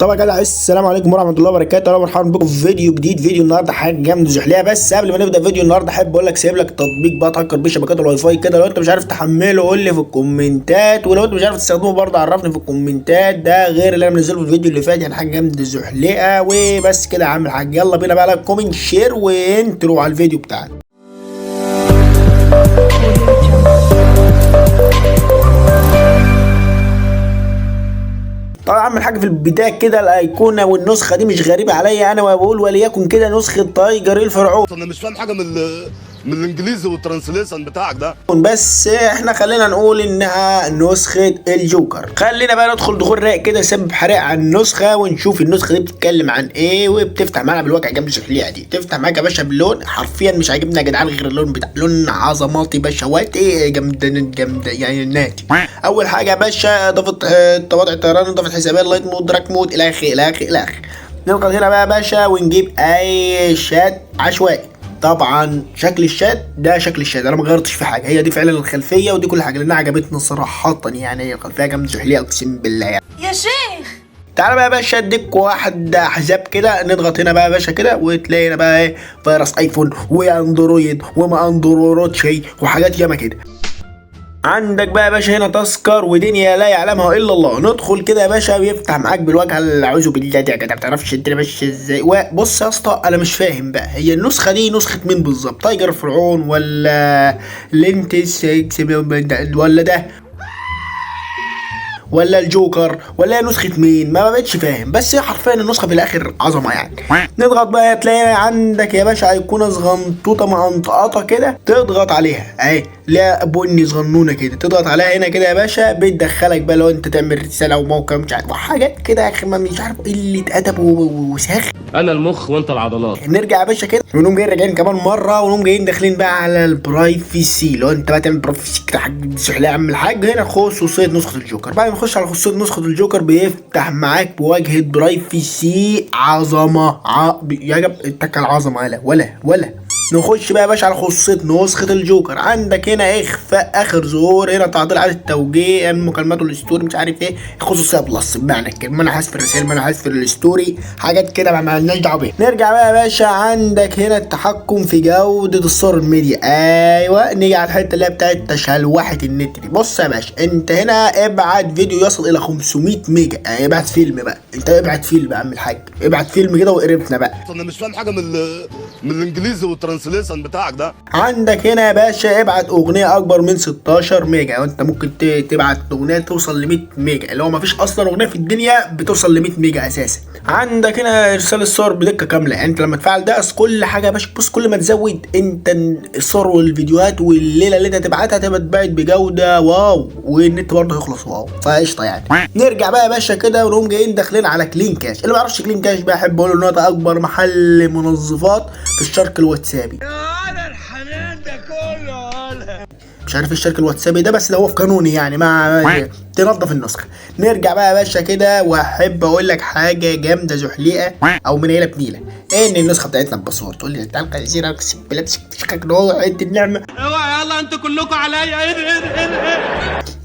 طبعا كده السلام عليكم ورحمه الله وبركاته. اهلا ومرحبا بكم في فيديو جديد. فيديو النهارده حاجه جامده زحليه. بس قبل ما نبدا فيديو النهارده احب اقول لك سايب لك تطبيق بقى تهكر بيه شبكات الواي فاي كده. لو انت مش عارف تحمله قول لي في الكومنتات، ولو انت مش عارف تستخدمه برضه عرفني في الكومنتات. ده غير اللي انا منزله في الفيديو اللي فات، يعني حاجه جامده زحليه. وبس كده يا عم الحاج، يلا بينا بقى كومنت شير وانترو على الفيديو بتاعنا. طبعا اعمل حاجه في البدايه كده، الايقونه والنسخه دي مش غريبه عليا انا، وبقول وليكن كده نسخه تايجر الفرعون. انا مش فاهم حاجه من الانجليزي والترانسليشن بتاعك ده، بس احنا خلينا نقول انها نسخه الجوكر. خلينا بقى ندخل دخول رايق كده، سبب حريق عن النسخه ونشوف النسخه دي بتتكلم عن ايه وبتفتح معانا بالواقع جنب الشكليه دي. تفتح معاك يا باشا باللون حرفيا مش عاجبنا يا جدعان غير اللون بتاع لون عظماتي باشواتي جامده يعني ناتي. اول حاجه يا باشا اضافه تواضع الطيران، اضافه حسابات لايت مود دراك مود الى اخره الى اخره الى اخره. نضغط هنا بقى يا باشا ونجيب اي شات عشوائي. طبعا شكل الشات ده شكل الشات، انا ما غيرتش في حاجه، هي دي فعلا الخلفيه ودي كل حاجه لانها عجبتني صراحه. يعني هي الخلفيه جامده زحليه اقسم بالله يعني. يا شيخ تعالى بقى يا باشا اديك واحد حساب كده. نضغط هنا بقى يا باشا كده وتلاقي هنا بقى ايه فيروس ايفون واندرويد وما اندرويد شيء وحاجات ياما كده. عندك بقى يا باشا هنا تذكر ودنيا لا يعلمها الا الله. ندخل كده يا باشا ويفتح معاك بالواجهه اللي اعوذ بالله دي يا جدع، ما بتعرفش الدنيا ماشيه ازاي. وبص يا اسطى انا مش فاهم بقى هي النسخه دي نسخه مين بالظبط؟ تايجر الفرعون ولا لينتس ولا ده ولا الجوكر ولا هي نسخه مين؟ ما بقتش فاهم، بس هي حرفيا النسخه في الاخر عظمه يعني. نضغط بقى تلاقي عندك يا باشا ايقونه صغنطوطه منطقطه كده، تضغط عليها اهي لا بني صغنونه كده، تضغط عليها هنا كده يا باشا بتدخلك بقى لو انت تعمل رساله او موقع مش عارف حاجات كده يا اخي، ما مش عارف قله ادب وساخ. انا المخ وانت العضلات. نرجع يا باشا كده ونقوم جايين راجعين كمان مره ونقوم جايين داخلين بقى على البرايفسي. لو انت بقى تعمل برايفسي كده حاجه زحليه يا عم الحاج. هنا خصوصيه نسخه الجوكر. بعد ما نخش على خصوصيه نسخه الجوكر بيفتح معاك بواجهه برايفسي عظمه يعجب التكه العظمه ولا نخش بقى يا باشا على خصوصيه نسخه الجوكر. عندك هنا اخفاء اخر ظهور، هنا تعديل على التوجيه من مكالمات الستوري مش عارف ايه، خصوصيه بلس بمعنى كده ما انا حذف الرسائل ما انا حذف الستوري حاجات كده ما لناش دعوه بيها. نرجع بقى يا باشا عندك هنا التحكم في جوده الصور الميديا. ايوه نيجي على الحته اللي هي بتاعت تشلوحه النت دي. بص يا باشا انت هنا ابعت فيديو يصل الى 500 ميجا، ابعت فيلم بقى، انت ابعت فيلم يا عم الحاج، ابعت فيلم كده وقرفنا بقى. انا مش فاهم حاجه من الانجليزي والترانسليشن بتاعك ده. عندك هنا يا باشا ابعت اغنيه اكبر من 16 ميجا، وانت ممكن تبعت اغنيه توصل ل 100 ميجا، اللي هو ما فيش اصلا اغنيه في الدنيا بتوصل ل 100 ميجا اساسا. عندك هنا ارسال الصور بدقه كامله، يعني انت لما تفعل ده كل حاجه يا باشا بص كل ما تزود انت الصور والفيديوهات والليله اللي انت تبعتها تبقى تبعت بجوده واو، والنت برضه هيخلص واو، فقشطه يعني. نرجع بقى يا باشا كده ونقوم جايين داخلين على كلين كاش. اللي ما يعرفش كلين كاش بقى احب اقول له ان ده اكبر محل منظفات في الشرق الواتسابي. مش عارف الشركه الواتسابي ده بس ده هو في قانوني يعني مع تنظف النسخه. نرجع بقى يا باشا كده واحب اقول لك حاجه جامده زحليقه او منيله بنيله، ان النسخه بتاعتنا بباسورد. تقول لي تعال خلينا اكسب بلاد شكلك هو عد النعمه. اوعى يلا انتوا كلكم عليا.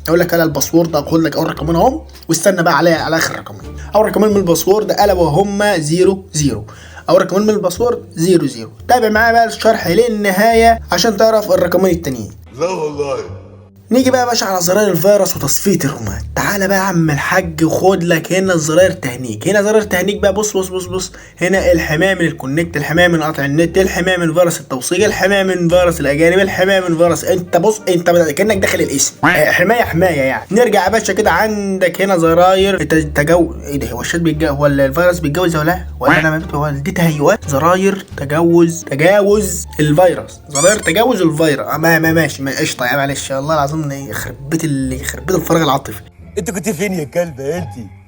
اقول لك على الباسورد، اقول لك اول رقمين اهم واستنى بقى على اخر رقمين. اول رقمين من الباسورد الا وهم 00. اول رقمين من الباسورد 00. تابع معايا بقى الشرح للنهايه عشان تعرف الرقمين التانيين. لا والله. نيجي بقى يا باشا على زراير الفيروس وتصفيه الرومات. تعالى بقى يا عم الحاج خد لك هنا زراير تهنيك. هنا زراير تهنيك بقى بص هنا الحمايه من الكونكت، الحمايه من قطع النت، الحمايه من فيروس التوصيل، الحمايه من فيروس الاجانب، الحمايه من فيروس انت بص انت كانك داخل الاسم حمايه يعني. نرجع يا باشا كده عندك هنا زراير ايه ده، هو الشات بيتجوز ولا الفيروس بيتجوز ولا انا دي تهيؤات؟ زراير تجاوز الفيروس، زراير تجاوز الفيروس ماشي قشطه يا معلش والله العظيم يخرب بيت الفراغ العاطفي. انت كنت فين يا كلبه؟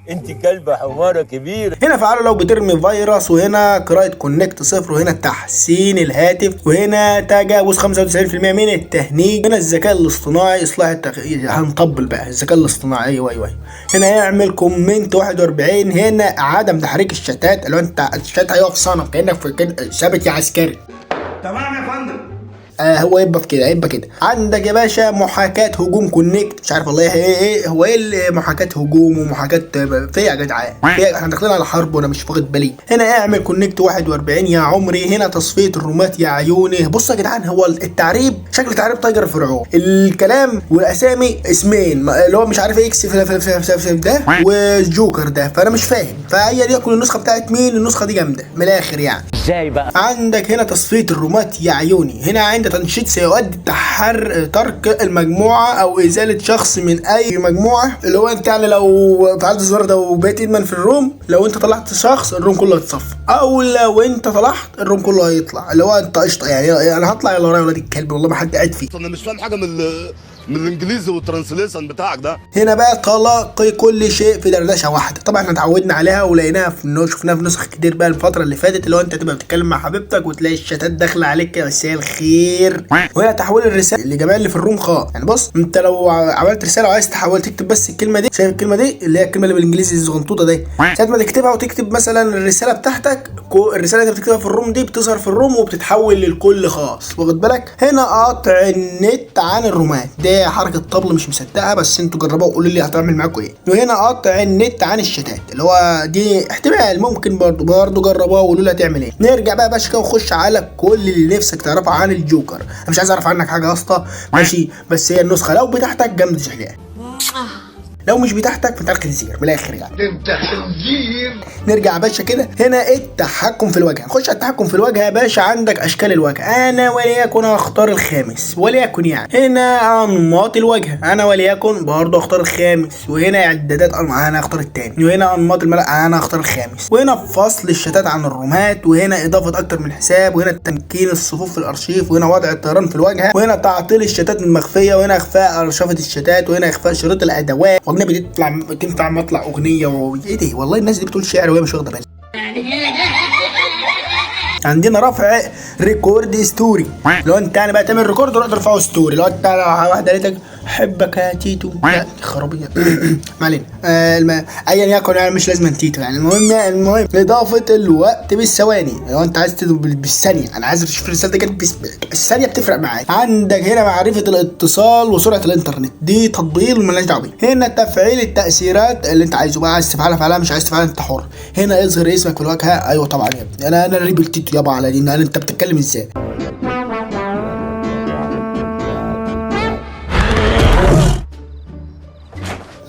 انت كلبه حماره كبيره. هنا فعله لو بترمي فيروس، وهنا قراءه كونكت 0، وهنا تحسين الهاتف، وهنا تجاوز 95% من التهنيج. هنا الذكاء الاصطناعي اصلاح هنطبل بقى الذكاء الاصطناعي ايوه. هنا يعمل كومنت 41. هنا عدم تحريك الشتات، اللي هو انت الشات هيقف صنم كانك في ثابت يا عسكري. تمام يا فندم. هو يبقى في كده، يبقى كده. عندك يا باشا محاكاه هجوم كونكت، مش عارف والله هو ايه محاكاه هجوم ومحاكاه في يا جدعان، احنا داخلين على حرب وانا مش واخد بالي. هنا اعمل كونكت 41 يا عمري. هنا تصفيه الرومات يا عيوني. بص يا جدعان، هو التعريب شكل تعريب تايجر فرعون، الكلام والاسامي اسمين اللي هو مش عارف اكس في ده والجوكر ده، فانا مش فاهم. فهي دي تكون النسخه بتاعت مين؟ النسخه دي جامده من الاخر يعني. ازاي بقى؟ عندك هنا تصفيه الرومات يا عيوني. هنا عند تنشيط سيؤدي ترك المجموعه او ازاله شخص من اي مجموعه، اللي هو انت يعني لو فعلت الزرار ده وبقيت ادمن في الروم، لو انت طلعت شخص الروم كله هيتصفى، او لو انت طلعت الروم كله هيطلع، اللي هو انت قشطه يعني. انا هطلع يلا ورايا ولاد الكلب، والله ما حد قاعد فيه. انا مش فاهم حاجه من الانجليزي والترانسليشن بتاعك ده. هنا بقى تلاقي كل شيء في دردشه واحده. طبعا احنا اتعودنا عليها ولقيناها شفناها في نسخ كتير بقى الفتره اللي فاتت، اللي هو انت تبقى بتتكلم مع حبيبتك وتلاقي الشتات داخله عليك يا مساء الخير. وهنا تحويل الرساله لجميع اللي في الروم خاص. يعني بص، انت لو عملت رساله وعايز تحول تكتب بس الكلمه دي، شايف الكلمه دي اللي هي الكلمه اللي بالانجليزي الزغنطوطه دي، ساعه ما تكتبها وتكتب مثلا الرساله بتاعتك، الرساله اللي انت بتكتبها في الروم دي بتظهر في الروم وبتتحول للكل خاص، واخد بالك. هنا قطع النت عن الرومات، دي حركه طبل مش مصدقها، بس انتوا جربوها وقولوا لي هتعمل معاكم ايه. وهنا قطع النت عن الشتات، اللي هو دي احتمال ممكن برضه جربوها وقولوا لي هتعمل ايه. نرجع بقى يا باشا كده ونخش على كل اللي نفسك تعرفه عن الجوكر. انا مش عايز اعرف عنك حاجه يا اسطى، ماشي، بس هي النسخه لو بتاعتك جامده تشحلها، لو مش بتاعتك فانت خنزير من الاخر يعني. انت خنزير. نرجع يا باشا كده. هنا التحكم في الواجهه. نخش على التحكم في الواجهه يا باشا. عندك اشكال الواجهه، انا وليكن اختار الخامس وليكن يعني. هنا انماط الواجهه، انا وليكن برضه اختار الخامس. وهنا اعدادات انا اختار الثاني. وهنا انماط الملأ انا اختار الخامس. وهنا فصل الشتات عن الرومات. وهنا اضافه اكتر من حساب. وهنا تمكين الصفوف في الارشيف. وهنا وضع الطيران في الواجهه. وهنا تعطيل الشتات المخفيه. وهنا اخفاء ارشفه الشتات. وهنا اخفاء شريط الادوات. واجنبي تنفع مطلع اغنيه ايه ده، والله الناس دي بتقول شعر وهي مش واخده بالها. عندنا رفع ريكورد ستوري، لو انت يعني بقى تعمل ريكورد وروح ترفعه ستوري. لو انت واحده قالت لك احبك يا تيتو، لا خرابيه ما علينا. ايا يكن يعني مش لازم تيتو يعني. المهم اضافه الوقت بالثواني، لو انت عايز تدوب بالثانيه. انا عايز اشوف الرساله دي جت الثانيه بتفرق معايا. عندك هنا معرفه الاتصال وسرعه الانترنت، دي تطبيل ومالناش دعوه بيه. هنا تفعيل التاثيرات اللي انت عايزه بقى، عايز تفعلها فعلها، مش عايز تفعلها انت حر. هنا اظهر اسمك في الواجهه. ايوه طبعا يا ابني، انا ريبل تيتو يابا على دي. انت بتتكلم ازاي؟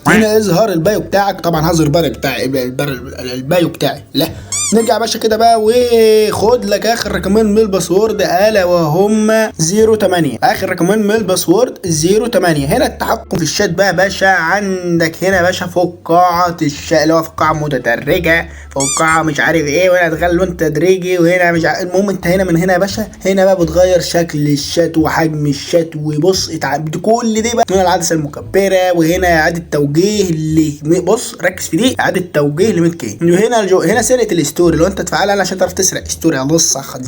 هنا اظهار البايو بتاعك. طبعا هظهر البايو بتاعي. لا نرجع يا باشا كده بقى وخد لك اخر رقمين من الباسورد، الا وهم 08. اخر رقمين من الباسورد 08. هنا التحكم في الشات بقى يا باشا. عندك هنا يا باشا فقاعة الشات، اللي هو فقاعة متدرجة، فقاعة مش عارف ايه، وهنا تغير لون تدريجي، وهنا مش عارف. المهم انت هنا من هنا يا باشا، هنا بقى بتغير شكل الشات وحجم الشات. وبص كل دي بقى. هنا العدسة المكبرة. وهنا اعادة توجيه اللي بص ركز في دي، اعادة توجيه لميدكي. وهنا هنا سرقة الاستوري، لو انت تفعلها عشان تعرف تسرق ستوري على نص خد.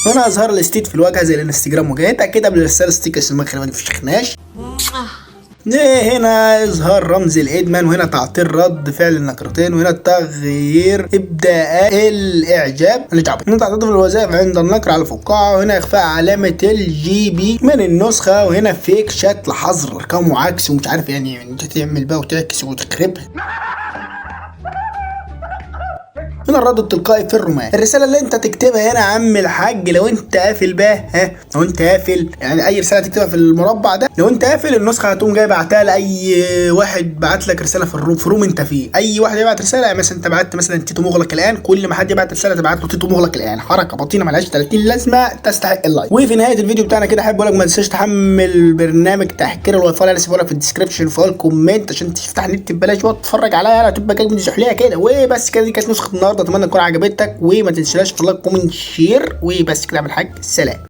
وهنا اظهار الاستيت في الواجهه زي الانستجرام وجهتها كده بالرساله ستيكرز المخرج ما فشخناش. هنا اظهار رمز الادمان. وهنا تعطيل رد فعل النكرتين. وهنا تغيير ابداء الاعجاب اللي تعبت. هنا تعطيل الوظائف عند النكر على الفقاعه. وهنا اخفاء علامه الجي بي من النسخه. وهنا فيك شات لحظر ارقام وعكس ومش عارف يعني انت تعمل بقى وتعكس وتخربها. هنا الرد التلقائي في الرومان. الرساله اللي انت تكتبها هنا يا عم الحاج، لو انت قافل بقى لو انت قافل يعني اي رساله تكتبها في المربع ده، لو انت قافل النسخه هتقوم جاي بعتها لاي واحد بعت لك رساله في روم انت فيه. اي واحد يبعت رساله، يعني مثلا انت بعت مثلا تيتو مغلق الان، كل ما حد يبعت رساله تبعت له تيتو مغلق الان. حركه بطينه مالهاش 30 لازمه، تستحق اللايك. وفي نهايه الفيديو بتاعنا كده احب اقول لك ما تنساش تحمل برنامج تحكير الواي فاي اللي هسيبه لك في الديسكربشن فوق الكومنت عشان تفتح النت ببلاش وتتفرج عليها. هتبقى جاي زحليها كده. وبس كده، دي كانت نسخه النهارده، اتمنى تكون عجبتك. وما تنساش في لايك كومنت شير. وبس كده يا عم الحاج، سلام.